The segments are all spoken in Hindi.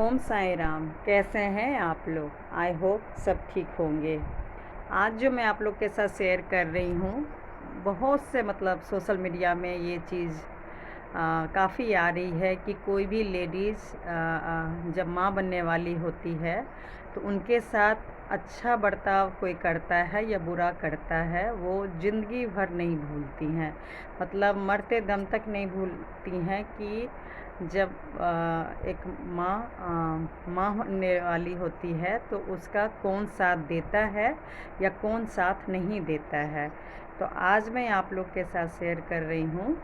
ओम साई राम। कैसे हैं आप लोग? आई होप सब ठीक होंगे। आज जो मैं आप लोग के साथ शेयर कर रही हूँ, बहुत से सोशल मीडिया में ये चीज़ काफ़ी आ रही है कि कोई भी लेडीज़ जब माँ बनने वाली होती है तो उनके साथ अच्छा बर्ताव कोई करता है या बुरा करता है, वो ज़िंदगी भर नहीं भूलती हैं। मरते दम तक नहीं भूलती हैं कि जब एक माँ होने वाली होती है तो उसका कौन साथ देता है या कौन साथ नहीं देता है। तो आज मैं आप लोग के साथ शेयर कर रही हूँ,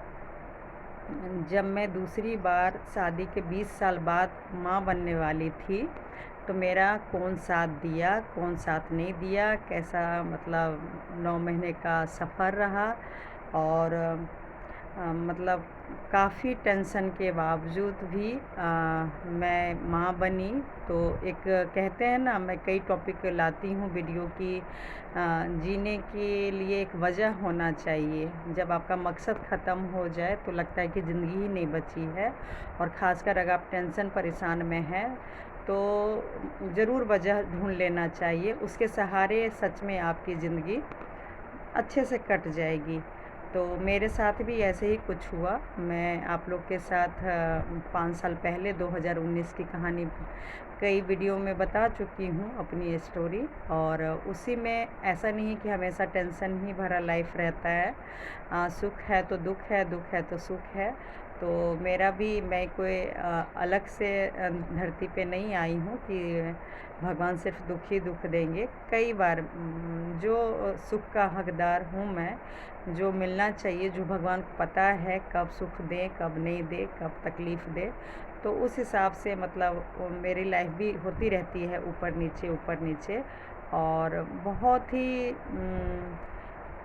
जब मैं दूसरी बार शादी के 20 साल बाद माँ बनने वाली थी तो मेरा कौन साथ दिया, कौन साथ नहीं दिया, कैसा 9 महीने का सफ़र रहा। और काफ़ी टेंशन के बावजूद भी मैं माँ बनी। तो एक कहते हैं ना, मैं कई टॉपिक लाती हूँ वीडियो की, जीने के लिए एक वजह होना चाहिए। जब आपका मकसद ख़त्म हो जाए तो लगता है कि ज़िंदगी ही नहीं बची है, और ख़ासकर अगर आप टेंशन परेशान में हैं तो ज़रूर वजह ढूंढ लेना चाहिए। उसके सहारे सच में आपकी ज़िंदगी अच्छे से कट जाएगी। तो मेरे साथ भी ऐसे ही कुछ हुआ। मैं आप लोग के साथ 5 साल पहले 2019 की कहानी कई वीडियो में बता चुकी हूँ, अपनी स्टोरी। और उसी में ऐसा नहीं है कि हमेशा टेंशन ही भरा लाइफ रहता है। सुख है तो दुख है, दुख है तो सुख है। तो मेरा भी, मैं कोई अलग से धरती पे नहीं आई हूँ कि भगवान सिर्फ दुख ही दुख देंगे। कई बार जो सुख का हकदार हूँ मैं, जो मिलना चाहिए, जो भगवान को पता है कब सुख दे कब नहीं दे, कब तकलीफ़ दे, तो उस हिसाब से वो मेरी लाइफ भी होती रहती है ऊपर नीचे ऊपर नीचे। और बहुत ही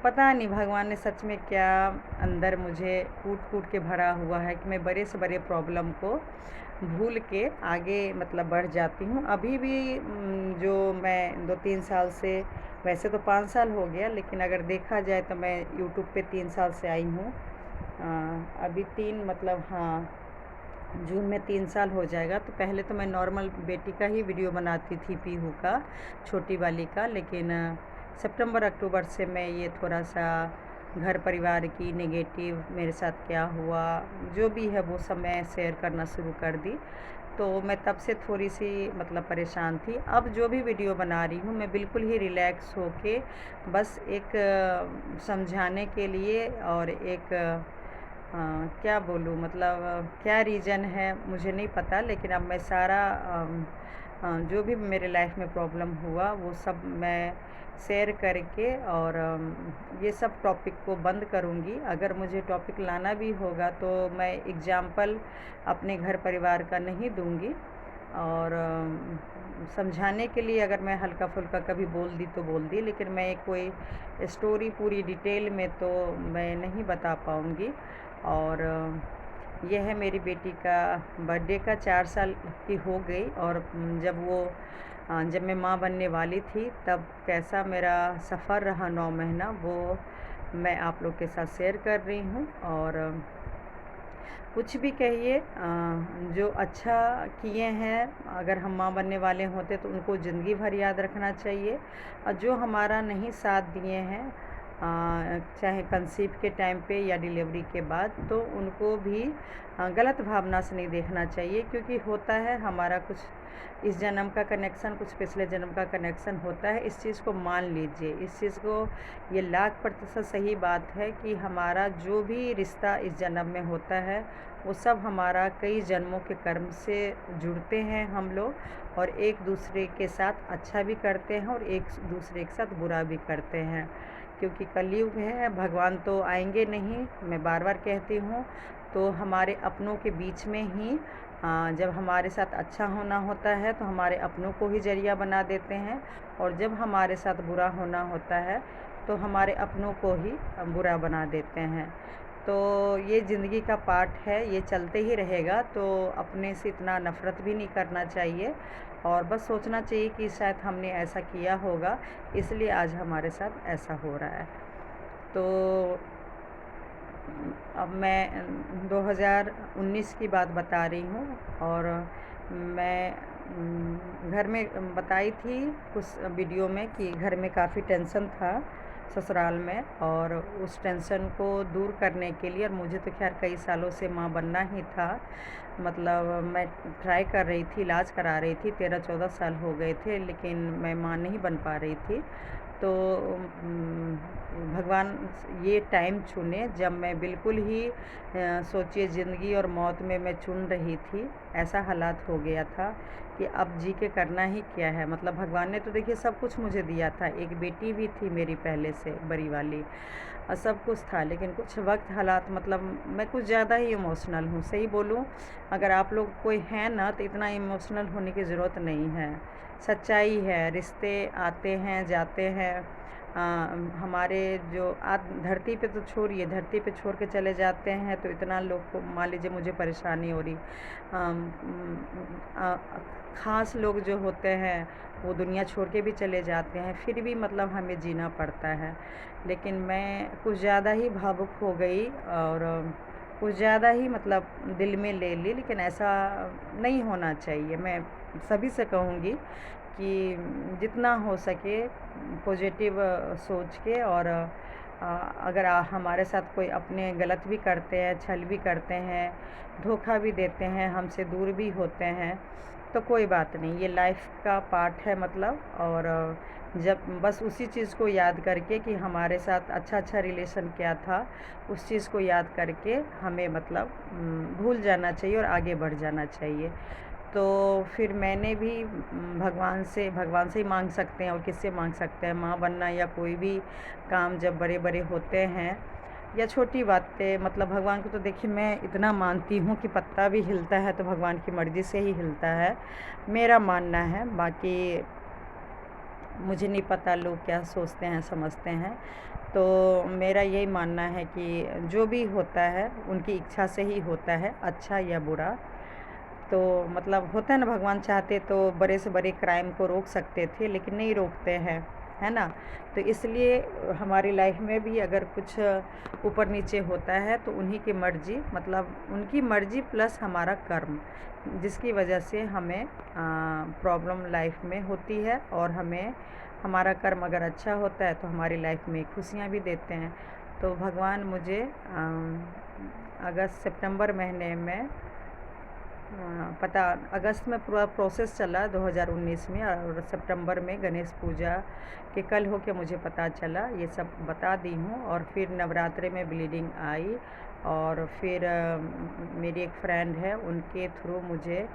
पता नहीं भगवान ने सच में क्या अंदर मुझे कूट कूट के भरा हुआ है कि मैं बड़े से बड़े प्रॉब्लम को भूल के आगे बढ़ जाती हूँ। अभी भी जो मैं 2-3 साल से, वैसे तो 5 साल हो गया, लेकिन अगर देखा जाए तो मैं यूट्यूब पे 3 साल से आई हूँ। अभी 3 हाँ, जून में 3 साल हो जाएगा। तो पहले तो मैं नॉर्मल बेटी का ही वीडियो बनाती थी, पीहू का, छोटी वाली का। लेकिन सितंबर अक्टूबर से मैं ये थोड़ा सा घर परिवार की नेगेटिव, मेरे साथ क्या हुआ, जो भी है वो सब मैं शेयर करना शुरू कर दी। तो मैं तब से थोड़ी सी परेशान थी। अब जो भी वीडियो बना रही हूँ मैं बिल्कुल ही रिलैक्स होके, बस एक समझाने के लिए, और एक क्या बोलूँ, क्या रीज़न है मुझे नहीं पता। लेकिन अब मैं सारा जो भी मेरे लाइफ में प्रॉब्लम हुआ वो सब मैं शेयर करके, और ये सब टॉपिक को बंद करूँगी। अगर मुझे टॉपिक लाना भी होगा तो मैं एग्ज़ाम्पल अपने घर परिवार का नहीं दूँगी। और समझाने के लिए अगर मैं हल्का फुल्का कभी बोल दी तो बोल दी, लेकिन मैं कोई स्टोरी पूरी डिटेल में तो मैं नहीं बता पाऊँगी। और यह है मेरी बेटी का बर्थडे का 4 साल की हो गई। और जब मैं माँ बनने वाली थी तब कैसा मेरा सफ़र रहा 9 महीना, वो मैं आप लोग के साथ शेयर कर रही हूँ। और कुछ भी कहिए, जो अच्छा किए हैं, अगर हम माँ बनने वाले होते तो उनको ज़िंदगी भर याद रखना चाहिए। और जो हमारा नहीं साथ दिए हैं, चाहे कंसीव के टाइम पे या डिलीवरी के बाद, तो उनको भी गलत भावना से नहीं देखना चाहिए। क्योंकि होता है हमारा कुछ इस जन्म का कनेक्शन, कुछ पिछले जन्म का कनेक्शन होता है। इस चीज़ को मान लीजिए, इस चीज़ को, ये 1,00,000% सही बात है कि हमारा जो भी रिश्ता इस जन्म में होता है वो सब हमारा कई जन्मों के कर्म से जुड़ते हैं हम लोग, और एक दूसरे के साथ अच्छा भी करते हैं और एक दूसरे के साथ बुरा भी करते हैं। क्योंकि कलयुग है, भगवान तो आएंगे नहीं, मैं बार बार कहती हूँ। तो हमारे अपनों के बीच में ही जब हमारे साथ अच्छा होना होता है तो हमारे अपनों को ही ज़रिया बना देते हैं, और जब हमारे साथ बुरा होना होता है तो हमारे अपनों को ही बुरा बना देते हैं। तो ये ज़िंदगी का पार्ट है, ये चलते ही रहेगा। तो अपने से इतना नफ़रत भी नहीं करना चाहिए, और बस सोचना चाहिए कि शायद हमने ऐसा किया होगा, इसलिए आज हमारे साथ ऐसा हो रहा है। तो अब मैं 2019 की बात बता रही हूँ। और मैं घर में बताई थी उस वीडियो में कि घर में काफ़ी टेंशन था ससुराल में, और उस टेंशन को दूर करने के लिए, और मुझे तो खैर कई सालों से माँ बनना ही था, मतलब मैं ट्राई कर रही थी, इलाज करा रही थी, 13-14 साल हो गए थे, लेकिन मैं माँ नहीं बन पा रही थी। तो भगवान ये टाइम चुने जब मैं बिल्कुल ही सोचिए ज़िंदगी और मौत में मैं चुन रही थी, ऐसा हालात हो गया था कि अब जी के करना ही क्या है। मतलब भगवान ने तो देखिए सब कुछ मुझे दिया था, एक बेटी भी थी मेरी पहले से बड़ी वाली, और सब कुछ था, लेकिन कुछ वक्त हालात, मतलब मैं कुछ ज़्यादा ही इमोशनल हूँ। सही बोलूँ, अगर आप लोग कोई हैं ना तो इतना इमोशनल होने की ज़रूरत नहीं है। सच्चाई है, रिश्ते आते हैं जाते हैं। हमारे जो धरती पे तो छोड़िए, धरती पे छोड़ के चले जाते हैं तो इतना लोग को, मान लीजिए मुझे परेशानी हो रही, ख़ास लोग जो होते हैं वो दुनिया छोड़ के भी चले जाते हैं, फिर भी मतलब हमें जीना पड़ता है। लेकिन मैं कुछ ज़्यादा ही भावुक हो गई, और कुछ ज़्यादा ही मतलब दिल में ले ली, लेकिन ऐसा नहीं होना चाहिए। मैं सभी से कहूँगी कि जितना हो सके पॉजिटिव सोच के, और अगर हमारे साथ कोई अपने गलत भी करते हैं, छल भी करते हैं, धोखा भी देते हैं, हमसे दूर भी होते हैं, तो कोई बात नहीं, ये लाइफ का पार्ट है मतलब। और जब बस उसी चीज़ को याद करके कि हमारे साथ अच्छा रिलेशन क्या था, उस चीज़ को याद करके हमें मतलब भूल जाना चाहिए और आगे बढ़ जाना चाहिए। तो फिर मैंने भी भगवान से ही मांग सकते हैं, और किससे मांग सकते हैं। माँ बनना या कोई भी काम जब बड़े बड़े होते हैं, या छोटी बातें, मतलब भगवान को तो देखिए मैं इतना मानती हूँ कि पत्ता भी हिलता है तो भगवान की मर्ज़ी से ही हिलता है, मेरा मानना है। बाकी मुझे नहीं पता लोग क्या सोचते हैं समझते हैं। तो मेरा यही मानना है कि जो भी होता है उनकी इच्छा से ही होता है, अच्छा या बुरा। तो मतलब होता है ना, भगवान चाहते तो बड़े से बड़े क्राइम को रोक सकते थे, लेकिन नहीं रोकते हैं, है ना। तो इसलिए हमारी लाइफ में भी अगर कुछ ऊपर नीचे होता है तो उन्हीं की मर्ज़ी, मतलब उनकी मर्ज़ी प्लस हमारा कर्म, जिसकी वजह से हमें प्रॉब्लम लाइफ में होती है। और हमें हमारा कर्म अगर अच्छा होता है तो हमारी लाइफ में खुशियाँ भी देते हैं। तो भगवान मुझे अगस्त सितंबर महीने में पता, अगस्त में पूरा प्रोसेस चला 2019 में, और सितंबर में गणेश पूजा के कल हो के मुझे पता चला, ये सब बता दी हूँ। और फिर नवरात्रि में ब्लीडिंग आई, और फिर मेरी एक फ्रेंड है, उनके थ्रू मुझे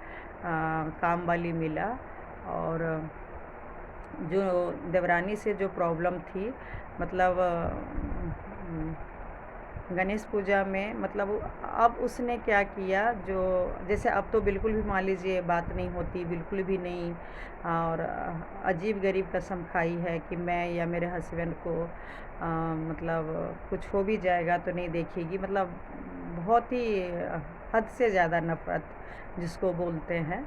काम वाली मिला। और जो देवरानी से जो प्रॉब्लम थी, मतलब गणेश पूजा में, मतलब अब उसने क्या किया, जो जैसे अब तो बिल्कुल भी मान लीजिए बात नहीं होती, बिल्कुल भी नहीं। और अजीब गरीब कसम खाई है कि मैं या मेरे हस्बैंड को मतलब कुछ हो भी जाएगा तो नहीं देखेगी, मतलब बहुत ही हद से ज़्यादा नफ़रत जिसको बोलते हैं,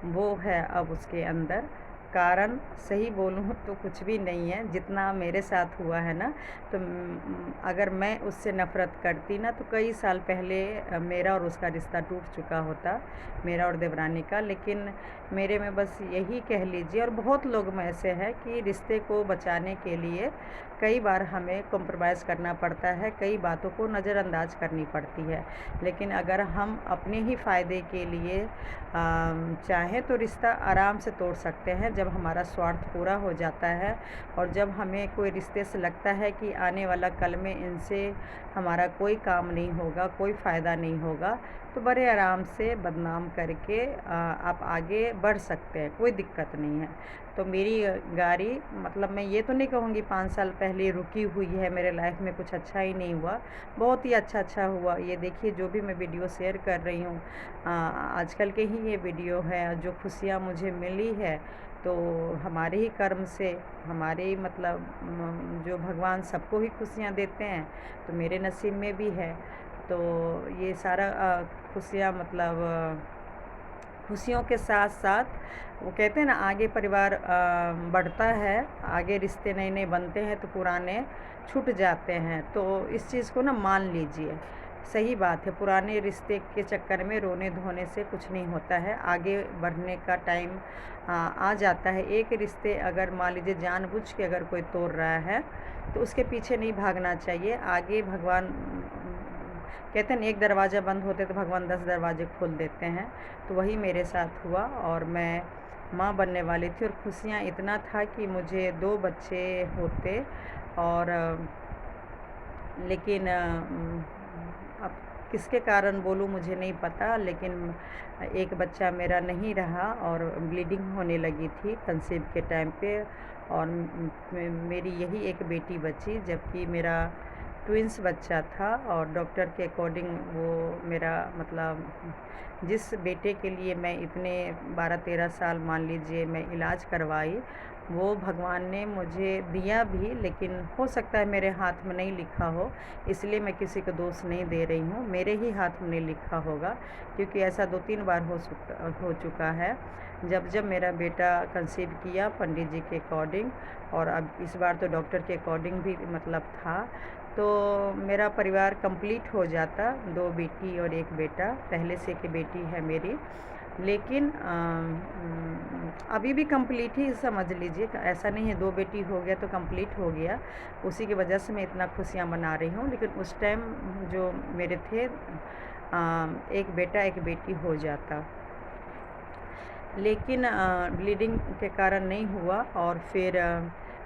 वो है अब उसके अंदर। कारण सही बोलूँ तो कुछ भी नहीं है, जितना मेरे साथ हुआ है ना, तो अगर मैं उससे नफ़रत करती ना तो कई साल पहले मेरा और उसका रिश्ता टूट चुका होता, मेरा और देवरानी का। लेकिन मेरे में बस यही कह लीजिए, और बहुत लोग में ऐसे हैं कि रिश्ते को बचाने के लिए कई बार हमें कॉम्प्रोमाइज़ करना पड़ता है, कई बातों को नज़रअंदाज करनी पड़ती है। लेकिन अगर हम अपने ही फ़ायदे के लिए चाहें तो रिश्ता आराम से तोड़ सकते हैं, जब हमारा स्वार्थ पूरा हो जाता है, और जब हमें कोई रिश्ते से लगता है कि आने वाला कल में इनसे हमारा कोई काम नहीं होगा, कोई फ़ायदा नहीं होगा, तो बड़े आराम से बदनाम करके आप आगे बढ़ सकते हैं, कोई दिक्कत नहीं है। तो मेरी गाड़ी, मतलब मैं ये तो नहीं कहूँगी 5 साल पहले रुकी हुई है, मेरे लाइफ में कुछ अच्छा ही नहीं हुआ, बहुत ही अच्छा हुआ। ये देखिए जो भी मैं वीडियो शेयर कर रही हूँ, आजकल के ही ये वीडियो है, जो खुशियाँ मुझे मिली है तो हमारे ही कर्म से, हमारे ही मतलब जो भगवान सबको ही खुशियाँ देते हैं, तो मेरे नसीब में भी है। तो ये सारा खुशियाँ, मतलब खुशियों के साथ साथ, वो कहते हैं ना, आगे परिवार बढ़ता है, आगे रिश्ते नए नए बनते हैं तो पुराने छूट जाते हैं। तो इस चीज़ को ना मान लीजिए, सही बात है, पुराने रिश्ते के चक्कर में रोने धोने से कुछ नहीं होता है, आगे बढ़ने का टाइम आ जाता है। एक रिश्ते अगर मान लीजिए जानबूझ के अगर कोई तोड़ रहा है तो उसके पीछे नहीं भागना चाहिए। आगे भगवान कहते हैं ना, एक दरवाज़ा बंद होते तो भगवान 10 दरवाजे खोल देते हैं। तो वही मेरे साथ हुआ और मैं माँ बनने वाली थी और खुशियाँ इतना था कि मुझे 2 बच्चे होते और लेकिन अब किसके कारण बोलूँ मुझे नहीं पता, लेकिन एक बच्चा मेरा नहीं रहा और ब्लीडिंग होने लगी थी कंसीव के टाइम पे और मेरी यही एक बेटी बची, जबकि मेरा ट्विंस बच्चा था और डॉक्टर के अकॉर्डिंग वो मेरा मतलब जिस बेटे के लिए मैं इतने 12-13 साल मान लीजिए मैं इलाज करवाई, वो भगवान ने मुझे दिया भी, लेकिन हो सकता है मेरे हाथ में नहीं लिखा हो, इसलिए मैं किसी को दोष नहीं दे रही हूँ। मेरे ही हाथ में नहीं लिखा होगा, क्योंकि ऐसा 2-3 बार हो चुका है। जब मेरा बेटा कंसीव किया पंडित जी के अकॉर्डिंग और अब इस बार तो डॉक्टर के अकॉर्डिंग भी मतलब था, तो मेरा परिवार कंप्लीट हो जाता, 2 बेटी और 1 बेटा। पहले से एक बेटी है मेरी, लेकिन अभी भी कंप्लीट ही समझ लीजिए, ऐसा नहीं है 2 बेटी हो गया तो कंप्लीट हो गया। उसी की वजह से मैं इतना खुशियाँ मना रही हूँ, लेकिन उस टाइम जो मेरे थे 1 बेटा 1 बेटी हो जाता, लेकिन ब्लीडिंग के कारण नहीं हुआ। और फिर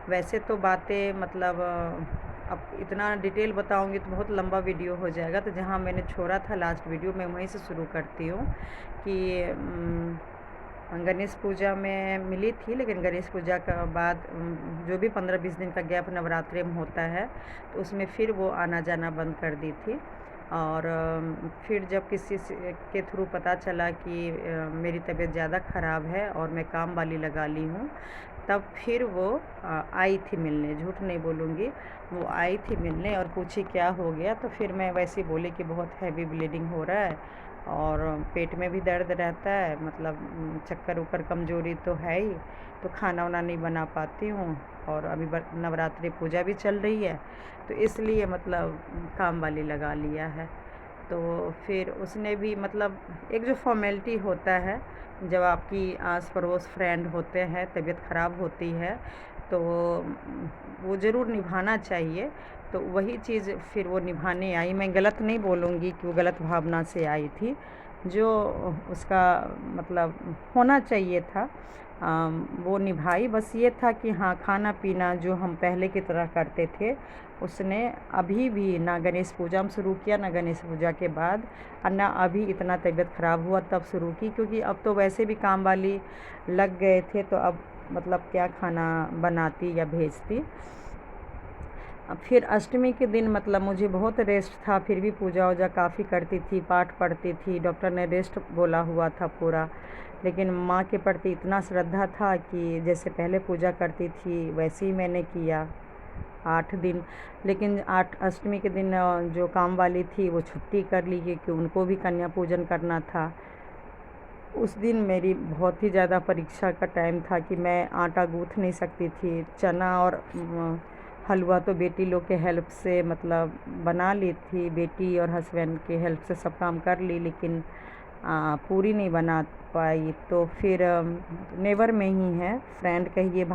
वैसे तो बातें मतलब अब इतना डिटेल बताऊंगी तो बहुत लंबा वीडियो हो जाएगा, तो जहाँ मैंने छोड़ा था लास्ट वीडियो मैं वहीं से शुरू करती हूँ कि गणेश पूजा में मिली थी, लेकिन गणेश पूजा का बाद जो भी 15-20 दिन का गैप नवरात्रि में होता है तो उसमें फिर वो आना जाना बंद कर दी थी। और फिर जब किसी के थ्रू पता चला कि मेरी तबीयत ज़्यादा ख़राब है और मैं काम वाली लगा ली हूँ, तब फिर वो आई थी मिलने, झूठ नहीं बोलूँगी, वो आई थी मिलने और पूछी क्या हो गया। तो फिर मैं वैसे ही बोली कि बहुत हैवी ब्लीडिंग हो रहा है और पेट में भी दर्द रहता है, मतलब चक्कर उक्कर कमज़ोरी तो है ही, तो खाना वाना नहीं बना पाती हूँ और अभी नवरात्रि पूजा भी चल रही है, तो इसलिए मतलब काम वाली लगा लिया है। तो फिर उसने भी मतलब एक जो फॉर्मेलिटी होता है, जब आपकी आस पड़ोस फ्रेंड होते हैं, तबीयत ख़राब होती है तो वो ज़रूर निभाना चाहिए, तो वही चीज़ फिर वो निभाने आई। मैं गलत नहीं बोलूँगी कि वो गलत भावना से आई थी, जो उसका मतलब होना चाहिए था वो निभाई। बस ये था कि हाँ, खाना पीना जो हम पहले की तरह करते थे उसने अभी भी ना गणेश पूजा में शुरू किया, ना गणेश पूजा के बाद, और ना अभी इतना तबीयत ख़राब हुआ तब शुरू की, क्योंकि अब तो वैसे भी काम वाली लग गए थे, तो अब मतलब क्या खाना बनाती या भेजती। फिर अष्टमी के दिन मतलब मुझे बहुत रेस्ट था, फिर भी पूजा वूजा काफ़ी करती थी, पाठ पढ़ती थी, डॉक्टर ने रेस्ट बोला हुआ था पूरा, लेकिन माँ के प्रति इतना श्रद्धा था कि जैसे पहले पूजा करती थी वैसे ही मैंने किया 8 दिन। लेकिन 8 अष्टमी के दिन जो काम वाली थी वो छुट्टी कर ली, क्योंकि उनको भी कन्या पूजन करना था। उस दिन मेरी बहुत ही ज़्यादा परीक्षा का टाइम था कि मैं आटा गूँथ नहीं सकती थी, चना और हलवा तो बेटी लोग के हेल्प से मतलब बना ली थी, बेटी और हस्बैंड के हेल्प से सब काम कर ली, लेकिन पूरी नहीं बना पाई। तो फिर नेबर में ही है, फ्रेंड कहिए,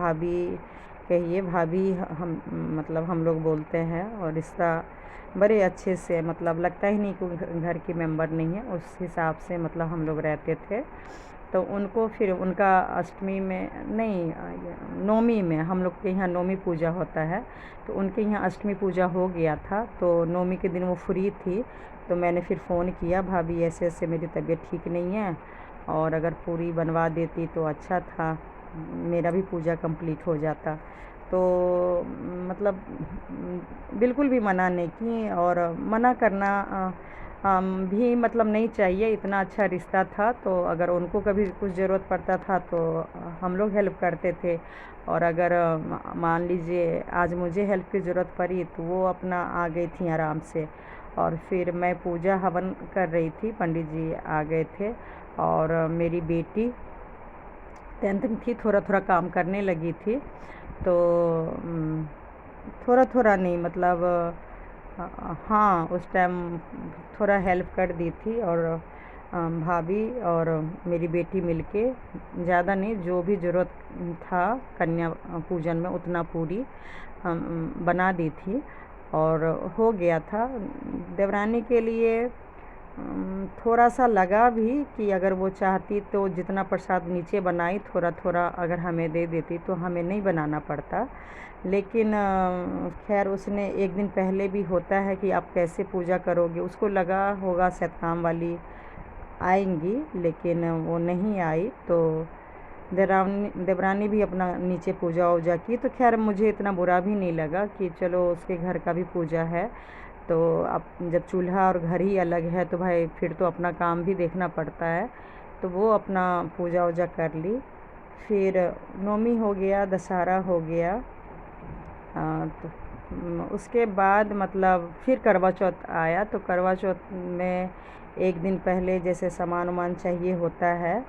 भाभी हम मतलब हम लोग बोलते हैं, और रिश्ता बड़े अच्छे से मतलब लगता ही नहीं कि घर की मेंबर नहीं है, उस हिसाब से मतलब हम लोग रहते थे। तो उनको फिर उनका अष्टमी में नहीं, नौमी में, हम लोग के यहाँ नौमी पूजा होता है, तो उनके यहाँ अष्टमी पूजा हो गया था, तो नौमी के दिन वो फ्री थी, तो मैंने फिर फ़ोन किया, भाभी ऐसे ऐसे मेरी तबीयत ठीक नहीं है और अगर पूरी बनवा देती तो अच्छा था, मेरा भी पूजा कंप्लीट हो जाता। तो मतलब बिल्कुल भी मना नहीं की, और मना करना भी मतलब नहीं चाहिए, इतना अच्छा रिश्ता था, तो अगर उनको कभी कुछ ज़रूरत पड़ता था तो हम लोग हेल्प करते थे, और अगर मान लीजिए आज मुझे हेल्प की ज़रूरत पड़ी तो वो अपना आ गई थी आराम से। और फिर मैं पूजा हवन कर रही थी, पंडित जी आ गए थे, और मेरी बेटी 10th में थी, थोड़ा थोड़ा काम करने लगी थी, तो थोड़ा थोड़ा नहीं मतलब हाँ, उस टाइम थोड़ा हेल्प कर दी थी, और भाभी और मेरी बेटी मिलके, ज़्यादा नहीं, जो भी ज़रूरत था कन्या पूजन में उतना पूरी बना दी थी, और हो गया था। देवरानी के लिए थोड़ा सा लगा भी कि अगर वो चाहती तो जितना प्रसाद नीचे बनाई थोड़ा थोड़ा अगर हमें दे देती तो हमें नहीं बनाना पड़ता। लेकिन खैर उसने एक दिन पहले भी होता है कि आप कैसे पूजा करोगे, उसको लगा होगा शायद काम वाली आएंगी, लेकिन वो नहीं आई। तो देवरानी भी अपना नीचे पूजा वूजा की, तो खैर मुझे इतना बुरा भी नहीं लगा कि चलो उसके घर का भी पूजा है। तो अब जब चूल्हा और घर ही अलग है तो भाई फिर तो अपना काम भी देखना पड़ता है। तो वो अपना पूजा वूजा कर ली। फिर नवमी हो गया, दशहरा हो गया। तो उसके बाद मतलब फिर करवा चौथ आया। तो करवा चौथ में एक दिन पहले जैसे सामान वामान चाहिए होता है,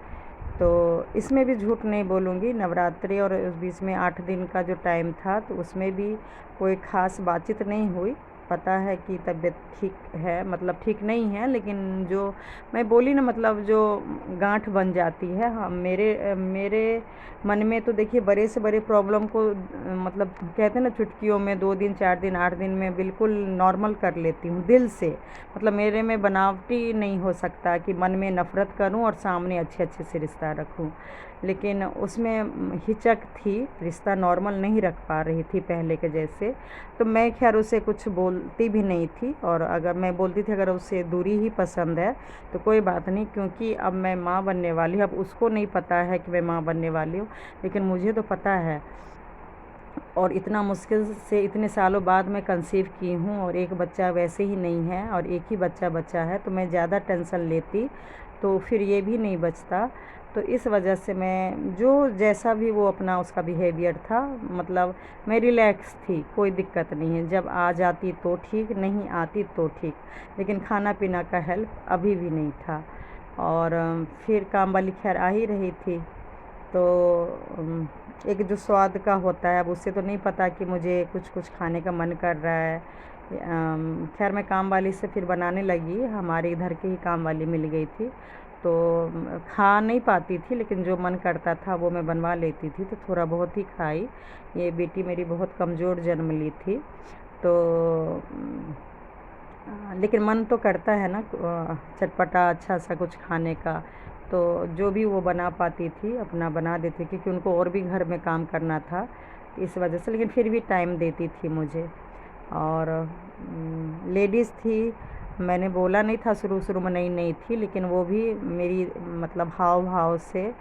तो इसमें भी झूठ नहीं बोलूँगी, नवरात्रि और उस बीच में 8 दिन का जो टाइम था तो उसमें भी कोई ख़ास बातचीत नहीं हुई। पता है कि तबीयत ठीक है, मतलब ठीक नहीं है, लेकिन जो मैं बोली ना, मतलब जो गांठ बन जाती है, हाँ, मेरे मन में तो देखिए बड़े से बड़े प्रॉब्लम को मतलब कहते हैं ना चुटकियों में 2 दिन 4 दिन 8 दिन में बिल्कुल नॉर्मल कर लेती हूँ दिल से। मतलब मेरे में बनावटी नहीं हो सकता कि मन में नफ़रत करूँ और सामने अच्छे अच्छे से रिश्ता रखूँ। लेकिन उसमें हिचक थी, रिश्ता नॉर्मल नहीं रख पा रही थी पहले के जैसे। तो मैं खैर उसे कुछ बोलती भी नहीं थी, और अगर मैं बोलती थी अगर उसे दूरी ही पसंद है तो कोई बात नहीं, क्योंकि अब मैं माँ बनने वाली हूँ। अब उसको नहीं पता है कि मैं माँ बनने वाली हूँ, लेकिन मुझे तो पता है। और इतना मुश्किल से इतने सालों बाद मैं कंसीव की हूँ, और एक बच्चा वैसे ही नहीं है और एक ही बच्चा बचा है, तो मैं ज़्यादा टेंशन लेती तो फिर ये भी नहीं बचता। तो इस वजह से मैं जो जैसा भी वो अपना उसका बिहेवियर था, मतलब मैं रिलैक्स थी, कोई दिक्कत नहीं है। जब आ जाती तो ठीक, नहीं आती तो ठीक, लेकिन खाना पीना का हेल्प अभी भी नहीं था। और फिर काम वाली खैर आ ही रही थी। तो एक जो स्वाद का होता है, अब उससे तो नहीं पता कि मुझे कुछ कुछ खाने का मन कर रहा है। खैर मैं काम वाली से फिर बनाने लगी, हमारे इधर की ही काम वाली मिल गई थी। तो खा नहीं पाती थी, लेकिन जो मन करता था वो मैं बनवा लेती थी, तो थोड़ा बहुत ही खाई। ये बेटी मेरी बहुत कमज़ोर जन्म ली थी। तो लेकिन मन तो करता है ना चटपटा अच्छा सा कुछ खाने का। तो जो भी वो बना पाती थी अपना बना देती, क्योंकि उनको और भी घर में काम करना था, इस वजह से। लेकिन फिर भी टाइम देती थी मुझे। और लेडीज़ थी, मैंने बोला नहीं था शुरू शुरू में, नई नई थी, लेकिन वो भी मेरी मतलब हाव भाव से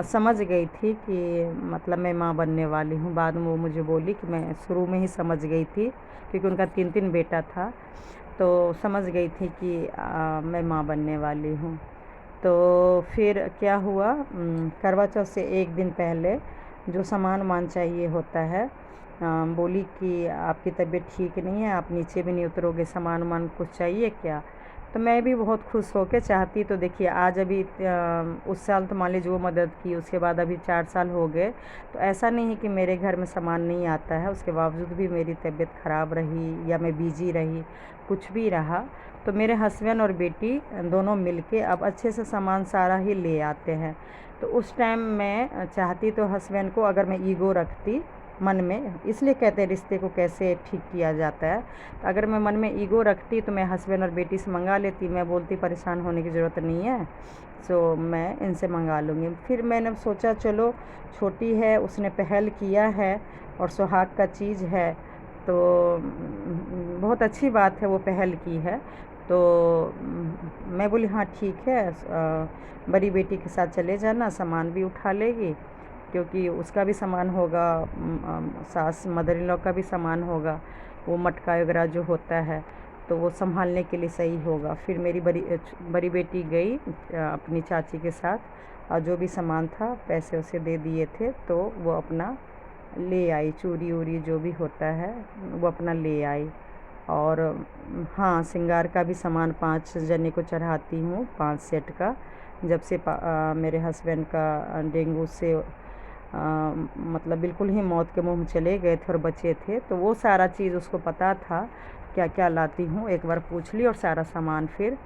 समझ गई थी कि मतलब मैं माँ बनने वाली हूँ। बाद में वो मुझे बोली कि मैं शुरू में ही समझ गई थी, क्योंकि उनका 3 बेटा था। तो समझ गई थी कि मैं माँ बनने वाली हूँ। तो फिर क्या हुआ, करवा चौथ से एक दिन पहले जो सामान वामान चाहिए होता है, बोली कि आपकी तबीयत ठीक नहीं है, आप नीचे भी नहीं उतरोगे, सामान वामान कुछ चाहिए क्या। तो मैं भी बहुत खुश होकर चाहती, तो देखिए आज अभी उस साल तो मान लीजिए वो मदद की, उसके बाद अभी 4 साल हो गए। तो ऐसा नहीं है कि मेरे घर में सामान नहीं आता है, उसके बावजूद भी मेरी तबीयत ख़राब रही या मैं बिजी रही, कुछ भी रहा, तो मेरे हस्बैंड और बेटी दोनों मिलके अब अच्छे से सामान सारा ही ले आते हैं। तो उस टाइम मैं चाहती तो हस्बैंड को, अगर मैं ईगो रखती मन में, इसलिए कहते हैं रिश्ते को कैसे ठीक किया जाता है, तो अगर मैं मन में ईगो रखती तो मैं हस्बैंड और बेटी से मंगा लेती, मैं बोलती परेशान होने की ज़रूरत नहीं है, सो मैं इनसे मंगा लूँगी। फिर मैंने सोचा चलो छोटी है, उसने पहल किया है और सुहाग का चीज़ है, तो बहुत अच्छी बात है वो पहल की है। तो मैं बोली हाँ ठीक है, बड़ी बेटी के साथ चले जाना, सामान भी उठा लेगी, क्योंकि उसका भी सामान होगा, सास मदर इन लॉ का भी सामान होगा, वो मटका वगैरह जो होता है, तो वो संभालने के लिए सही होगा। फिर मेरी बड़ी बेटी गई अपनी चाची के साथ, और जो भी सामान था पैसे उसे दे दिए थे, तो वो अपना ले आई, चूड़ी वूड़ी जो भी होता है वो अपना ले आई। और हाँ, श्रृंगार का भी सामान 5 जने को चढ़ाती हूँ, 5 सेट का। जब से मेरे हस्बैंड का डेंगू से मतलब बिल्कुल ही मौत के मुंह में चले गए थे और बचे थे, तो वो सारा चीज़ उसको पता था। क्या क्या लाती हूँ एक बार पूछ ली और सारा सामान फिर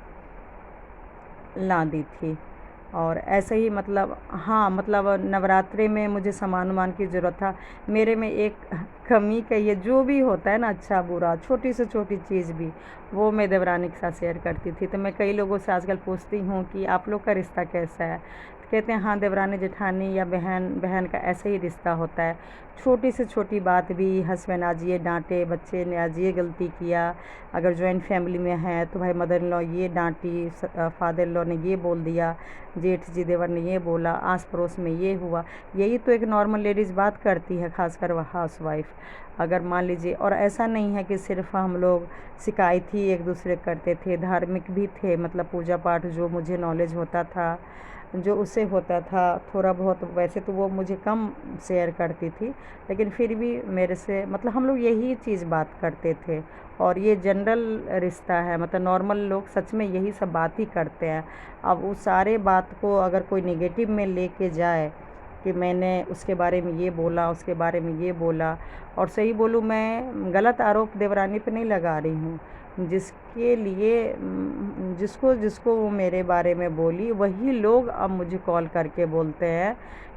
ला दी थी। और ऐसे ही मतलब हाँ, मतलब नवरात्रि में मुझे सामान-वामान की ज़रूरत था। मेरे में एक कमी कहिए, जो भी होता है ना अच्छा-बुरा, छोटी से छोटी चीज़ भी, वो मैं देवरानी के साथ शेयर करती थी। तो मैं कई लोगों से आजकल पूछती हूँ कि आप लोग का रिश्ता कैसा है? तो कहते हैं हाँ, देवरानी-जेठानी या बहन-बहन का ऐसे ही रिश्ता होता है। छोटी से छोटी बात भी, हस्बैंड आज ये डाँटे, बच्चे ने आज ये गलती किया, अगर जॉइंट फैमिली में है तो भाई मदर इन लॉ ये डाँटी, फादर इन लॉ ने ये बोल दिया, जेठ जी देवर ने ये बोला, आस पड़ोस में ये हुआ। यही तो एक नॉर्मल लेडीज़ बात करती है, खासकर वह हाउसवाइफ। अगर मान लीजिए, और ऐसा नहीं है कि सिर्फ हम लोग शिकायत ही एक दूसरे करते थे, धार्मिक भी थे, मतलब पूजा पाठ जो मुझे नॉलेज होता था, जो उससे होता था थोड़ा बहुत, वैसे तो वो मुझे कम शेयर करती थी, लेकिन फिर भी मेरे से मतलब हम लोग यही चीज़ बात करते थे। और ये जनरल रिश्ता है, मतलब नॉर्मल लोग सच में यही सब बात ही करते हैं। अब उस सारे बात को अगर कोई नेगेटिव में लेके जाए कि मैंने उसके बारे में ये बोला, उसके बारे में ये बोला, और सही बोलूँ मैं गलत आरोप देवरानी पे नहीं लगा रही हूँ। जिसके लिए जिसको जिसको वो मेरे बारे में बोली, वही लोग अब मुझे कॉल करके बोलते हैं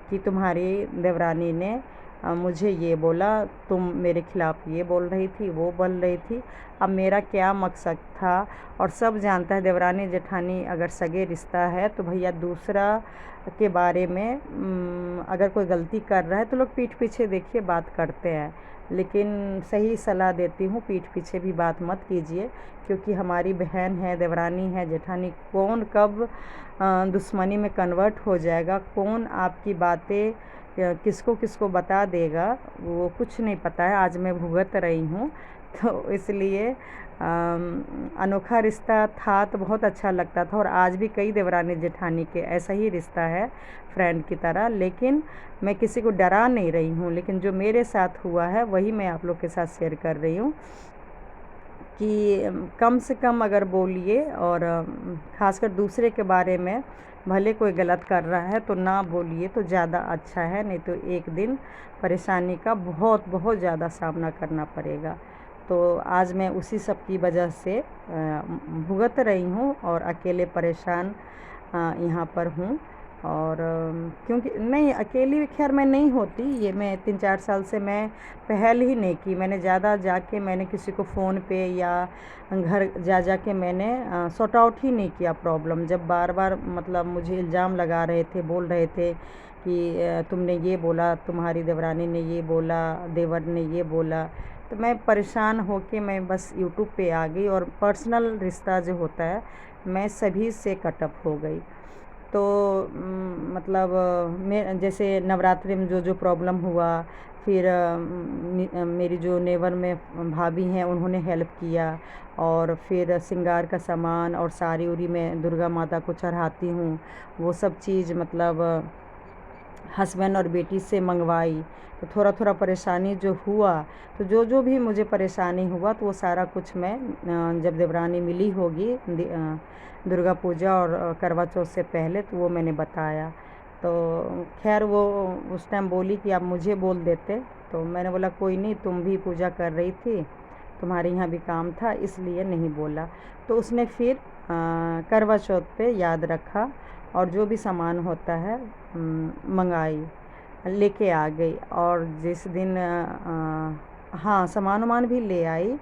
कि तुम्हारी देवरानी ने मुझे ये बोला, तुम मेरे खिलाफ़ ये बोल रही थी, वो बोल रही थी। अब मेरा क्या मकसद था? और सब जानता है देवरानी जेठानी अगर सगे रिश्ता है तो भैया दूसरा के बारे में अगर कोई गलती कर रहा है तो लोग पीठ पीछे देखिए बात करते हैं, लेकिन सही सलाह देती हूँ, पीठ पीछे भी बात मत कीजिए, क्योंकि हमारी बहन है, देवरानी है, जेठानी, कौन कब दुश्मनी में कन्वर्ट हो जाएगा, कौन आपकी बातें किसको किसको बता देगा, वो कुछ नहीं पता है। आज मैं भुगत रही हूँ तो इसलिए अनोखा रिश्ता था तो बहुत अच्छा लगता था, और आज भी कई देवरानी जेठानी के ऐसा ही रिश्ता है, फ्रेंड की तरह। लेकिन मैं किसी को डरा नहीं रही हूँ, लेकिन जो मेरे साथ हुआ है वही मैं आप लोग के साथ शेयर कर रही हूँ कि कम से कम अगर बोलिए, और ख़ासकर दूसरे के बारे में भले कोई गलत कर रहा है तो ना बोलिए तो ज़्यादा अच्छा है, नहीं तो एक दिन परेशानी का बहुत बहुत ज़्यादा सामना करना पड़ेगा। तो आज मैं उसी सब की वजह से भुगत रही हूँ और अकेले परेशान यहाँ पर हूँ। और क्योंकि नहीं, अकेली खैर मैं नहीं होती, ये मैं 3-4 साल से मैं पहल ही नहीं की। मैंने ज़्यादा जाके मैंने किसी को फ़ोन पे या घर जा के मैंने सॉर्ट आउट ही नहीं किया प्रॉब्लम। जब बार बार मतलब मुझे इल्ज़ाम लगा रहे थे, बोल रहे थे कि तुमने ये बोला, तुम्हारी देवरानी ने ये बोला, देवर ने ये बोला, तो मैं परेशान होके मैं बस यूट्यूब पे आ गई और पर्सनल रिश्ता जो होता है मैं सभी से कट ऑफ हो गई। तो मतलब मैं जैसे नवरात्रि में जो जो प्रॉब्लम हुआ, फिर मेरी जो नेबर में भाभी हैं उन्होंने हेल्प किया, और फिर श्रृंगार का सामान और साड़ी उड़ी मैं दुर्गा माता को चढ़ाती हूँ, वो सब चीज़ मतलब हस्बैंड और बेटी से मंगवाई। तो थोड़ा थोड़ा परेशानी जो हुआ, तो जो जो भी मुझे परेशानी हुआ तो वो सारा कुछ मैं जब देवरानी मिली होगी दुर्गा पूजा और करवा चौथ से पहले, तो वो मैंने बताया। तो खैर वो उस टाइम बोली कि आप मुझे बोल देते, तो मैंने बोला कोई नहीं, तुम भी पूजा कर रही थी, तुम्हारे यहाँ भी काम था, इसलिए नहीं बोला। तो उसने फिर करवा चौथ पे याद रखा और जो भी सामान होता है मंगाई, लेके आ गई। और जिस दिन हाँ, सामान भी ले आई।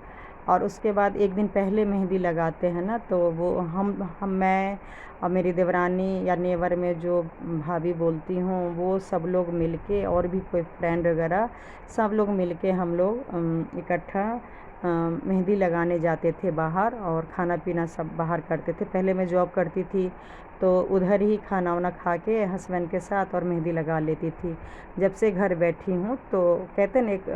और उसके बाद एक दिन पहले मेहंदी लगाते हैं ना, तो वो हम मैं और मेरी देवरानी या नेवर में जो भाभी बोलती हूँ, वो सब लोग मिलके, और भी कोई फ्रेंड वगैरह, सब लोग मिलके हम लोग इकट्ठा मेहंदी लगाने जाते थे बाहर, और खाना पीना सब बाहर करते थे। पहले मैं जॉब करती थी तो उधर ही खाना वाना खा के हस्बैंड के साथ और मेहंदी लगा लेती थी। जब से घर बैठी हूँ तो कहते ना, एक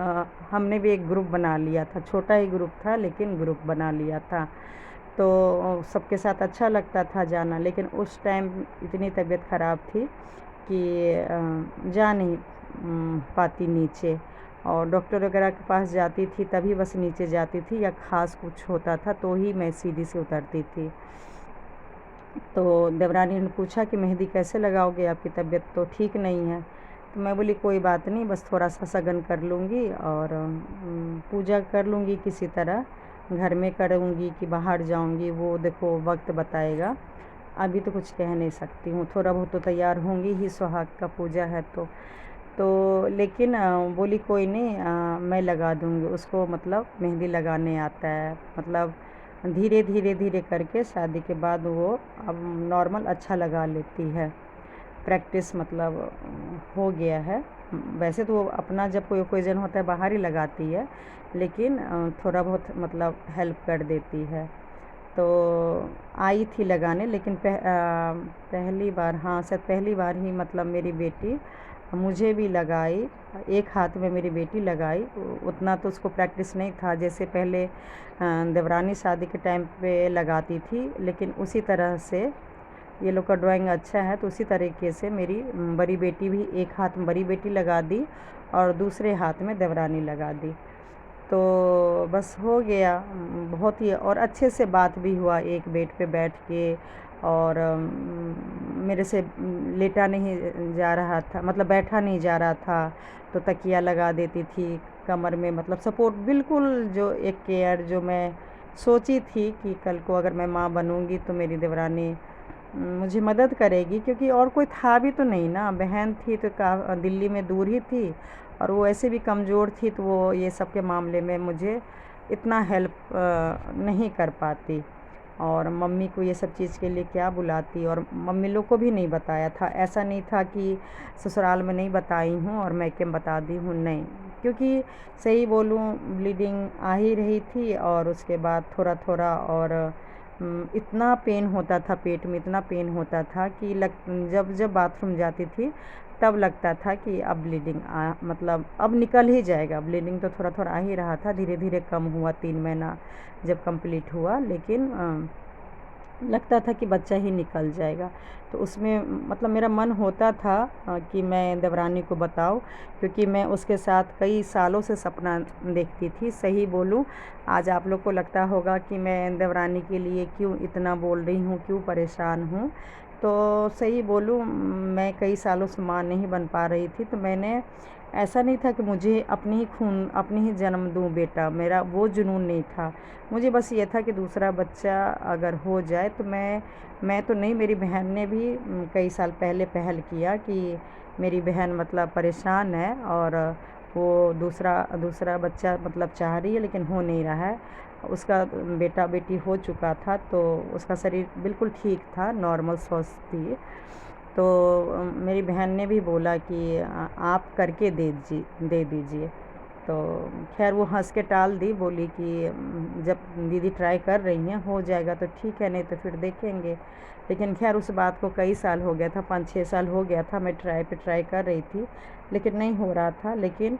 हमने भी एक ग्रुप बना लिया था, छोटा ही ग्रुप था लेकिन ग्रुप बना लिया था, तो सबके साथ अच्छा लगता था जाना। लेकिन उस टाइम इतनी तबीयत ख़राब थी कि जा नहीं पाती नीचे, और डॉक्टर वगैरह के पास जाती थी तभी बस नीचे जाती थी, या ख़ास कुछ होता था तो ही मैं सीढ़ी से उतरती थी। तो देवरानी ने पूछा कि मेहंदी कैसे लगाओगे, आपकी तबीयत तो ठीक नहीं है। तो मैं बोली कोई बात नहीं, बस थोड़ा सा सगन कर लूँगी और पूजा कर लूँगी किसी तरह, घर में करूँगी कि बाहर जाऊँगी, वो देखो वक्त बताएगा। अभी तो कुछ कह नहीं सकती हूँ, थोड़ा बहुत तो तैयार होंगी ही, सुहाग का पूजा है तो लेकिन बोली कोई नहीं, मैं लगा दूँगी उसको, मतलब मेहंदी लगाने आता है, मतलब धीरे धीरे धीरे करके शादी के बाद वो अब नॉर्मल अच्छा लगा लेती है। प्रैक्टिस मतलब हो गया है। वैसे तो वो अपना जब कोई ओकेज़न होता है बाहर ही लगाती है, लेकिन थोड़ा बहुत मतलब हेल्प कर देती है। तो आई थी लगाने, लेकिन पहली बार, हाँ शायद पहली बार ही मतलब मेरी बेटी मुझे भी लगाई, एक हाथ में मेरी बेटी लगाई। उतना तो उसको प्रैक्टिस नहीं था, जैसे पहले देवरानी शादी के टाइम पे लगाती थी, लेकिन उसी तरह से ये लोग का ड्राइंग अच्छा है, तो उसी तरीके से मेरी बड़ी बेटी भी, एक हाथ में बड़ी बेटी लगा दी और दूसरे हाथ में देवरानी लगा दी। तो बस हो गया, बहुत ही और अच्छे से बात भी हुआ एक बेड पे बैठ के। और मेरे से लेटा नहीं जा रहा था, मतलब बैठा नहीं जा रहा था, तो तकिया लगा देती थी कमर में, मतलब सपोर्ट बिल्कुल, जो एक केयर जो मैं सोची थी कि कल को अगर मैं माँ बनूँगी तो मेरी देवरानी मुझे मदद करेगी, क्योंकि और कोई था भी तो नहीं ना, बहन थी तो का दिल्ली में दूर ही थी, और वो ऐसे भी कमज़ोर थी, तो वो ये सब के मामले में मुझे इतना हेल्प नहीं कर पाती। और मम्मी को ये सब चीज़ के लिए क्या बुलाती, और मम्मी लोग को भी नहीं बताया था। ऐसा नहीं था कि ससुराल में नहीं बताई हूँ और मैके में बता दी हूँ, नहीं, क्योंकि सही बोलूँ ब्लीडिंग आ ही रही थी, और उसके बाद थोड़ा थोड़ा, और इतना पेन होता था पेट में, इतना पेन होता था कि जब जब बाथरूम जाती थी तब लगता था कि अब ब्लीडिंग मतलब अब निकल ही जाएगा। ब्लीडिंग तो थोड़ा थोड़ा आ ही रहा था, धीरे धीरे कम हुआ, 3 महीना जब कंप्लीट हुआ, लेकिन लगता था कि बच्चा ही निकल जाएगा। तो उसमें मतलब मेरा मन होता था कि मैं देवरानी को बताऊं, क्योंकि मैं उसके साथ कई सालों से सपना देखती थी। सही बोलूं, आज आप लोग को लगता होगा कि मैं देवरानी के लिए क्यों इतना बोल रही हूँ, क्यों परेशान हूँ। तो सही बोलूं, मैं कई सालों से माँ नहीं बन पा रही थी, तो मैंने, ऐसा नहीं था कि मुझे अपनी ही खून, अपनी ही जन्म दूँ बेटा, मेरा वो जुनून नहीं था। मुझे बस ये था कि दूसरा बच्चा अगर हो जाए तो मैं तो नहीं, मेरी बहन ने भी कई साल पहले पहल किया कि मेरी बहन मतलब परेशान है, और वो दूसरा दूसरा बच्चा मतलब चाह रही है, लेकिन हो नहीं रहा है। उसका बेटा बेटी हो चुका था, तो उसका शरीर बिल्कुल ठीक था, नॉर्मल स्वस्थ थी। तो मेरी बहन ने भी बोला कि आप करके दे दीजिए। तो खैर वो हंस के टाल दी, बोली कि जब दीदी ट्राई कर रही हैं हो जाएगा तो ठीक है, नहीं तो फिर देखेंगे। लेकिन खैर उस बात को कई साल हो गया था, 5-6 साल हो गया था, मैं ट्राई कर रही थी, लेकिन नहीं हो रहा था। लेकिन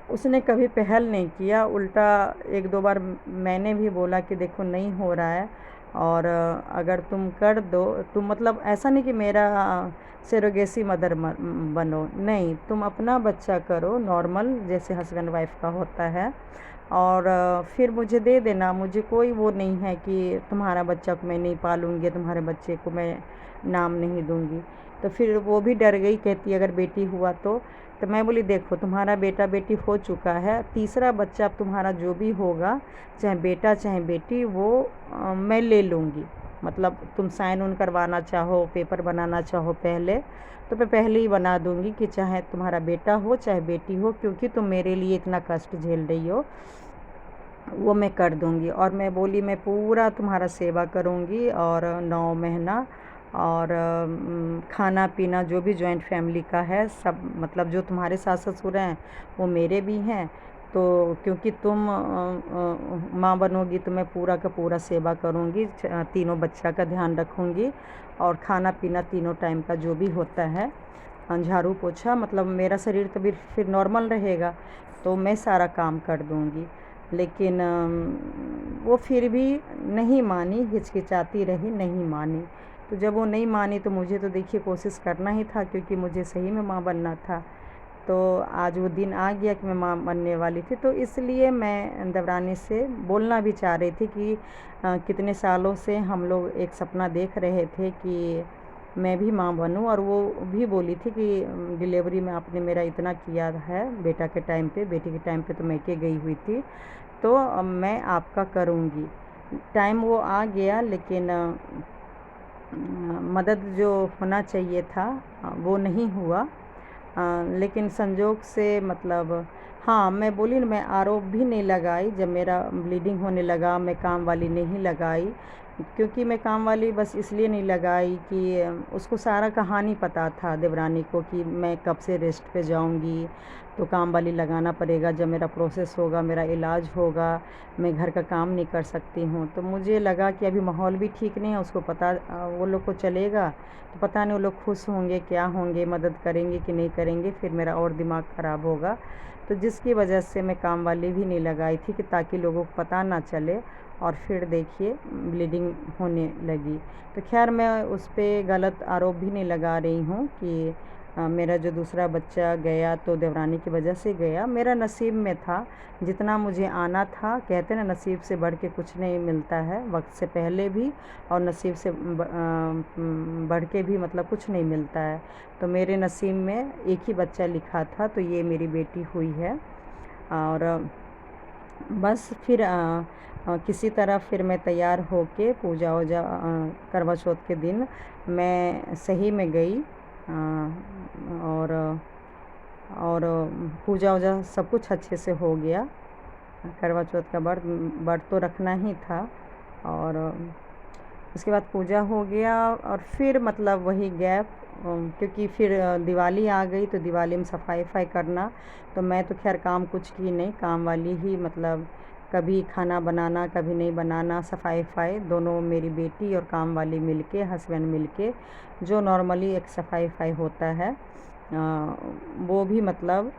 उसने कभी पहल नहीं किया, उल्टा 1-2 बार मैंने भी बोला कि देखो नहीं हो रहा है, और अगर तुम कर दो, तुम मतलब ऐसा नहीं कि मेरा सरोगेसी मदर बनो, नहीं, तुम अपना बच्चा करो नॉर्मल, जैसे हस्बैंड वाइफ का होता है, और फिर मुझे दे देना। मुझे कोई वो नहीं है कि तुम्हारा बच्चा को मैं नहीं पालूँगी, तुम्हारे बच्चे को मैं नाम नहीं दूँगी। तो फिर वो भी डर गई, कहती अगर बेटी हुआ तो मैं बोली देखो तुम्हारा बेटा बेटी हो चुका है, तीसरा बच्चा अब तुम्हारा जो भी होगा, चाहे बेटा चाहे बेटी, वो मैं ले लूँगी। मतलब तुम साइन उन करवाना चाहो, पेपर बनाना चाहो पहले, तो मैं पहले ही बना दूँगी कि चाहे तुम्हारा बेटा हो चाहे बेटी हो, क्योंकि तुम मेरे लिए इतना कष्ट झेल रही हो, वो मैं कर दूँगी। और मैं बोली मैं पूरा तुम्हारा सेवा करूँगी, और 9 महीना, और खाना पीना जो भी जॉइंट फैमिली का है सब, मतलब जो तुम्हारे सास ससुर हैं वो मेरे भी हैं। तो क्योंकि तुम माँ बनोगी तो मैं पूरा का पूरा सेवा करूँगी, तीनों बच्चा का ध्यान रखूँगी, और खाना पीना तीनों टाइम का जो भी होता है, झाड़ू पोछा, मतलब मेरा शरीर तभी फिर नॉर्मल रहेगा, तो मैं सारा काम कर दूँगी। लेकिन वो फिर भी नहीं मानी, हिचकिचाती रही, नहीं मानी। तो जब वो नहीं मानी तो मुझे तो देखिए कोशिश करना ही था, क्योंकि मुझे सही में माँ बनना था। तो आज वो दिन आ गया कि मैं माँ बनने वाली थी, तो इसलिए मैं देवरानी से बोलना भी चाह रही थी कि कितने सालों से हम लोग एक सपना देख रहे थे कि मैं भी माँ बनूं, और वो भी बोली थी कि डिलीवरी में आपने मेरा इतना किया है, बेटा के टाइम पे, बेटी के टाइम पे तो मैके गई हुई थी, तो मैं आपका करूँगी। टाइम वो आ गया, लेकिन मदद जो होना चाहिए था वो नहीं हुआ। लेकिन संजोग से मतलब हाँ, मैं बोली ना, मैं आरोप भी नहीं लगाई। जब मेरा ब्लीडिंग होने लगा, मैं काम वाली नहीं लगाई, क्योंकि मैं काम वाली बस इसलिए नहीं लगाई कि उसको सारा कहानी पता था देवरानी को कि मैं कब से रेस्ट पे जाऊंगी, तो काम वाली लगाना पड़ेगा। जब मेरा प्रोसेस होगा, मेरा इलाज होगा, मैं घर का काम नहीं कर सकती हूँ। तो मुझे लगा कि अभी माहौल भी ठीक नहीं है, उसको पता वो लोग को चलेगा तो पता नहीं वो लोग खुश होंगे क्या होंगे, मदद करेंगे कि नहीं करेंगे, फिर मेरा और दिमाग ख़राब होगा। तो जिसकी वजह से मैं काम वाली भी नहीं लगाई थी कि ताकि लोगों को पता ना चले। और फिर देखिए ब्लीडिंग होने लगी। तो खैर मैं उस पर गलत आरोप भी नहीं लगा रही हूँ कि मेरा जो दूसरा बच्चा गया तो देवरानी की वजह से गया। मेरा नसीब में था, जितना मुझे आना था। कहते ना, नसीब से बढ़ के कुछ नहीं मिलता है, वक्त से पहले भी और नसीब से बढ़ के भी मतलब कुछ नहीं मिलता है। तो मेरे नसीब में एक ही बच्चा लिखा था, तो ये मेरी बेटी हुई है। और बस फिर किसी तरह फिर मैं तैयार होके पूजा वूजा करवा चौथ के दिन मैं सही में गई। और और पूजा वूजा सब कुछ अच्छे से हो गया। करवा चौथ का व्रत तो रखना ही था। और उसके बाद पूजा हो गया, और फिर मतलब वही गैप, क्योंकि फिर दिवाली आ गई, तो दिवाली में सफाई वफाई करना। तो मैं तो खैर काम कुछ की नहीं, काम वाली ही मतलब कभी खाना बनाना कभी नहीं बनाना, सफाई वफाई दोनों मेरी बेटी और काम वाली मिलके, हस्बैंड मिलके, जो नॉर्मली एक सफाई वफाई होता है वो भी मतलब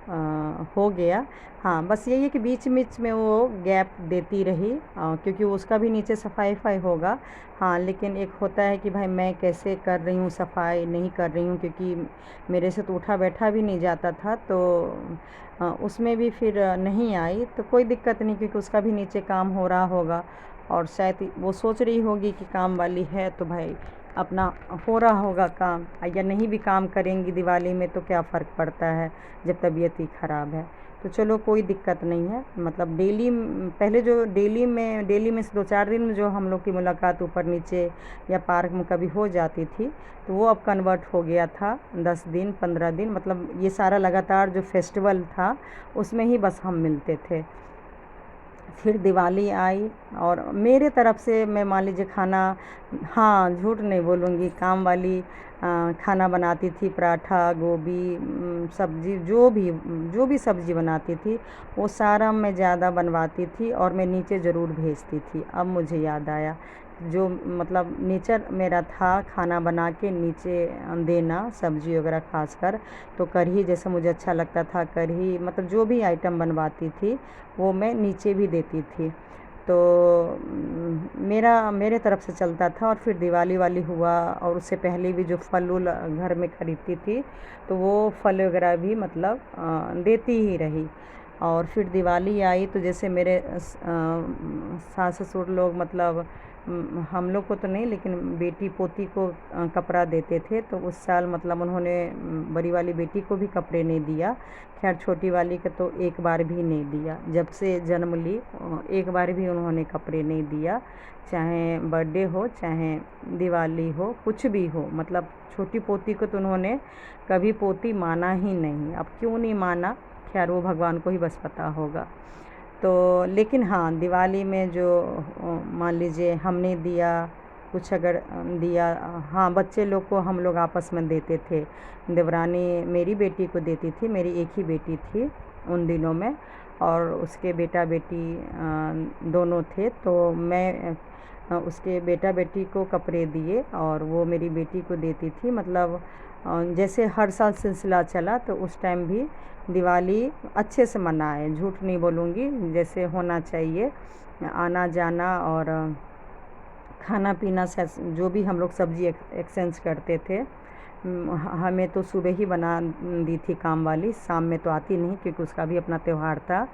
हो गया। हाँ, बस यही है कि बीच बीच में वो गैप देती रही, क्योंकि उसका भी नीचे सफाई वफाई होगा। हाँ, लेकिन एक होता है कि भाई मैं कैसे कर रही हूँ, सफाई नहीं कर रही हूँ, क्योंकि मेरे से तो उठा बैठा भी नहीं जाता था। तो उसमें भी फिर नहीं आई तो कोई दिक्कत नहीं, क्योंकि उसका भी नीचे काम हो रहा होगा। और शायद वो सोच रही होगी कि काम वाली है तो भाई अपना हो रहा होगा काम, या नहीं भी काम करेंगी दिवाली में तो क्या फ़र्क पड़ता है जब तबीयत ही ख़राब है। तो चलो कोई दिक्कत नहीं है। मतलब डेली पहले जो डेली में से 2-4 दिन में जो हम लोग की मुलाकात ऊपर नीचे या पार्क में कभी हो जाती थी, तो वो अब कन्वर्ट हो गया था 10 दिन 15 दिन। मतलब ये सारा लगातार जो फेस्टिवल था उसमें ही बस हम मिलते थे। फिर दिवाली आई, और मेरे तरफ से मैं मान लीजिए खाना, हाँ झूठ नहीं बोलूँगी, काम वाली खाना बनाती थी, पराठा गोभी सब्ज़ी जो भी सब्ज़ी बनाती थी वो सारा मैं ज़्यादा बनवाती थी, और मैं नीचे ज़रूर भेजती थी। अब मुझे याद आया, जो मतलब नेचर मेरा था खाना बना के नीचे देना, सब्ज़ी वगैरह खासकर। तो कढ़ी जैसे मुझे अच्छा लगता था, कढ़ी मतलब जो भी आइटम बनवाती थी वो मैं नीचे भी देती थी। तो मेरे तरफ से चलता था। और फिर दिवाली वाली हुआ, और उससे पहले भी जो फल उल घर में खरीदती थी तो वो फल वगैरह भी मतलब देती ही रही। और फिर दिवाली आई तो जैसे मेरे सास ससुर लोग मतलब हम लोग को तो नहीं, लेकिन बेटी पोती को कपड़ा देते थे। तो उस साल मतलब उन्होंने बड़ी वाली बेटी को भी कपड़े नहीं दिया। खैर छोटी वाली को तो एक बार भी नहीं दिया, जब से जन्म ली एक बार भी उन्होंने कपड़े नहीं दिया। चाहे बर्थडे हो चाहे दिवाली हो कुछ भी हो, मतलब छोटी पोती को तो उन्होंने कभी पोती माना ही नहीं। अब क्यों नहीं माना, खैर वो भगवान को ही बस पता होगा। तो लेकिन हाँ, दिवाली में जो मान लीजिए हमने दिया कुछ, अगर दिया, हाँ बच्चे लोग को हम लोग आपस में देते थे। देवरानी मेरी बेटी को देती थी, मेरी एक ही बेटी थी उन दिनों में, और उसके बेटा बेटी दोनों थे। तो मैं उसके बेटा बेटी को कपड़े दिए, और वो मेरी बेटी को देती थी। मतलब जैसे हर साल सिलसिला चला, तो उस टाइम भी दिवाली अच्छे से मनाए, झूठ नहीं बोलूँगी, जैसे होना चाहिए। आना जाना और खाना पीना से जो भी हम लोग सब्ज़ी एक्सचेंज करते थे। हमें तो सुबह ही बना दी थी काम वाली, शाम में तो आती नहीं क्योंकि उसका भी अपना त्यौहार था।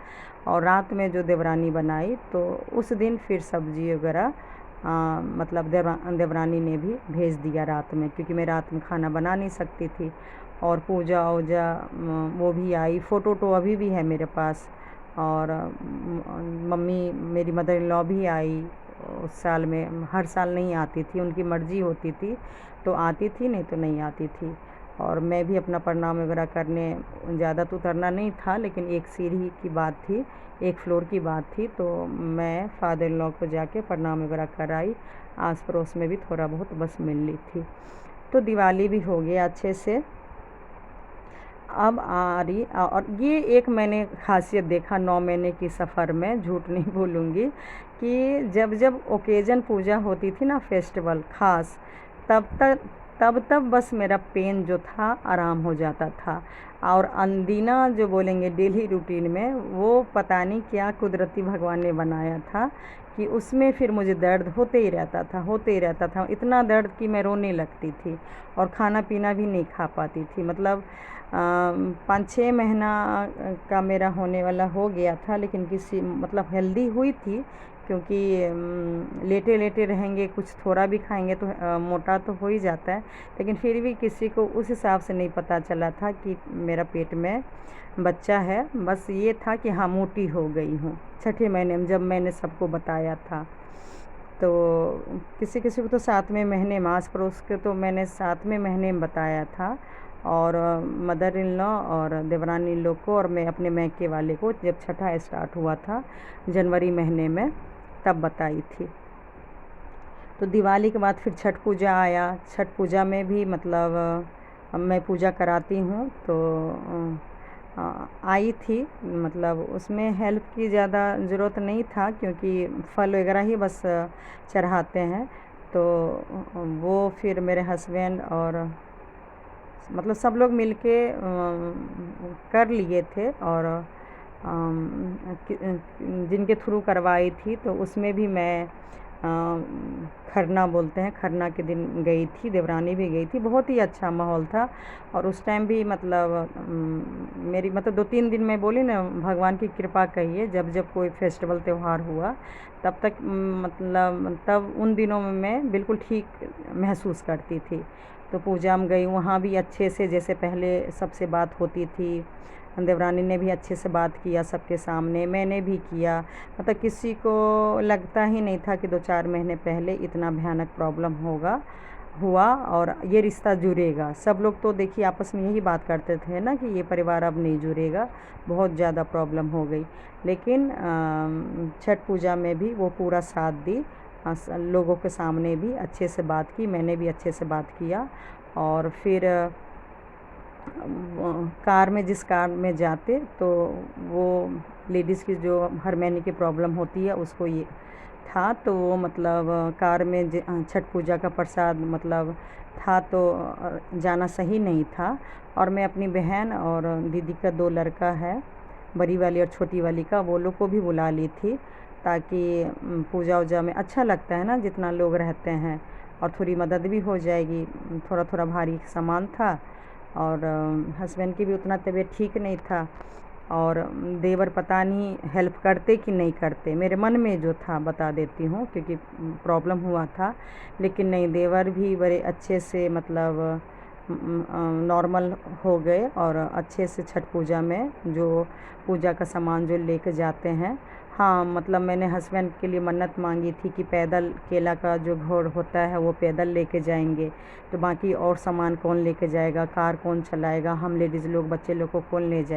और रात में जो देवरानी बनाई तो उस दिन फिर सब्ज़ी वगैरह मतलब देवरानी ने भी भेज दिया रात में, क्योंकि मैं रात में खाना बना नहीं सकती थी। और पूजा वूजा वो भी आई, फ़ोटो तो अभी भी है मेरे पास। और मम्मी मेरी मदर इन लॉ भी आई उस साल में। हर साल नहीं आती थी, उनकी मर्ज़ी होती थी तो आती थी, नहीं तो नहीं आती थी। और मैं भी अपना प्रणाम वगैरह करने, ज़्यादा तो उतरना नहीं था, लेकिन एक सीढ़ी की बात थी, एक फ्लोर की बात थी, तो मैं फादर इन लॉ को जाके प्रणाम वगैरह कर आई। आस पड़ोस में भी थोड़ा बहुत बस मिल ली थी। तो दिवाली भी हो गया अच्छे से। अब आ रही, और ये एक मैंने खासियत देखा 9 महीने की सफ़र में, झूठ नहीं बोलूँगी, कि जब जब ओकेजन पूजा होती थी ना, फेस्टिवल ख़ास, तब तक तब बस मेरा पेन जो था आराम हो जाता था। और अनदीना जो बोलेंगे डेली रूटीन में, वो पता नहीं क्या कुदरती भगवान ने बनाया था कि उसमें फिर मुझे दर्द होते ही रहता था, होते ही रहता था। इतना दर्द कि मैं रोने लगती थी और खाना पीना भी नहीं खा पाती थी। मतलब 5-6 महीना का मेरा होने वाला हो गया था, लेकिन किसी मतलब हेल्दी हुई थी, क्योंकि लेटे लेटे रहेंगे, कुछ थोड़ा भी खाएंगे तो मोटा तो हो ही जाता है। लेकिन फिर भी किसी को उस हिसाब से नहीं पता चला था कि मेरा पेट में बच्चा है। बस ये था कि हाँ, मोटी हो गई हूँ 6ठे महीने में, जब मैंने सबको बताया था। तो किसी किसी को तो 7वें महीने में, आस पड़ोस के तो मैंने 7वें महीने में बताया था। और मदर इन लॉ और देवरानी इन लोग को, और मैं अपने मैके वाले को, जब छठा स्टार्ट हुआ था जनवरी महीने में, तब बताई थी। तो दिवाली के बाद फिर छठ पूजा आया। छठ पूजा में भी मतलब मैं पूजा कराती हूँ, तो आई थी। मतलब उसमें हेल्प की ज़्यादा ज़रूरत नहीं था, क्योंकि फल वगैरह ही बस चढ़ाते हैं। तो वो फिर मेरे हस्बैंड और मतलब सब लोग मिलके कर लिए थे। और जिनके थ्रू करवाई थी, तो उसमें भी मैं खरना बोलते हैं, खरना के दिन गई थी, देवरानी भी गई थी। बहुत ही अच्छा माहौल था। और उस टाइम भी मतलब मेरी मतलब 2-3 दिन मैं बोली ना, भगवान की कृपा कहिए, जब जब कोई फेस्टिवल त्यौहार हुआ, तब तक मतलब तब उन दिनों में मैं बिल्कुल ठीक महसूस करती थी। तो पूजा में गई, वहाँ भी अच्छे से, जैसे पहले सबसे बात होती थी, देवरानी ने भी अच्छे से बात किया सबके सामने, मैंने भी किया। मतलब किसी को लगता ही नहीं था कि 2-4 महीने पहले इतना भयानक प्रॉब्लम हुआ और ये रिश्ता जुड़ेगा। सब लोग तो देखिए आपस में यही बात करते थे ना कि ये परिवार अब नहीं जुड़ेगा, बहुत ज़्यादा प्रॉब्लम हो गई। लेकिन छठ पूजा में भी वो पूरा साथ दी। लोगों के सामने भी अच्छे से बात की, मैंने भी अच्छे से बात किया। और फिर कार में, जिस कार में जाते, तो वो लेडीज़ की जो हर महीने की प्रॉब्लम होती है, उसको ये था। तो वो मतलब कार में छठ पूजा का प्रसाद मतलब था, तो जाना सही नहीं था। और मैं अपनी बहन और दीदी का 2 लड़का है, बड़ी वाली और छोटी वाली का, वो लोग को भी बुला ली थी, ताकि पूजा वूजा में अच्छा लगता है ना जितना लोग रहते हैं, और थोड़ी मदद भी हो जाएगी। थोड़ा थोड़ा भारी सामान था। और हस्बैंड की भी उतना तबीयत ठीक नहीं था। और देवर पता नहीं हेल्प करते कि नहीं करते, मेरे मन में जो था बता देती हूँ, क्योंकि प्रॉब्लम हुआ था। लेकिन नहीं, देवर भी बड़े अच्छे से मतलब नॉर्मल हो गए, और अच्छे से छठ पूजा में जो पूजा का सामान जो लेके जाते हैं। हाँ, मतलब मैंने हस्बैंड के लिए मन्नत मांगी थी कि पैदल केला का जो घोड़ होता है वो पैदल लेके जाएंगे, तो बाकी और सामान कौन लेके जाएगा, कार कौन चलाएगा, हम लेडीज़ लोग, बच्चे लोग को कौन ले जाए।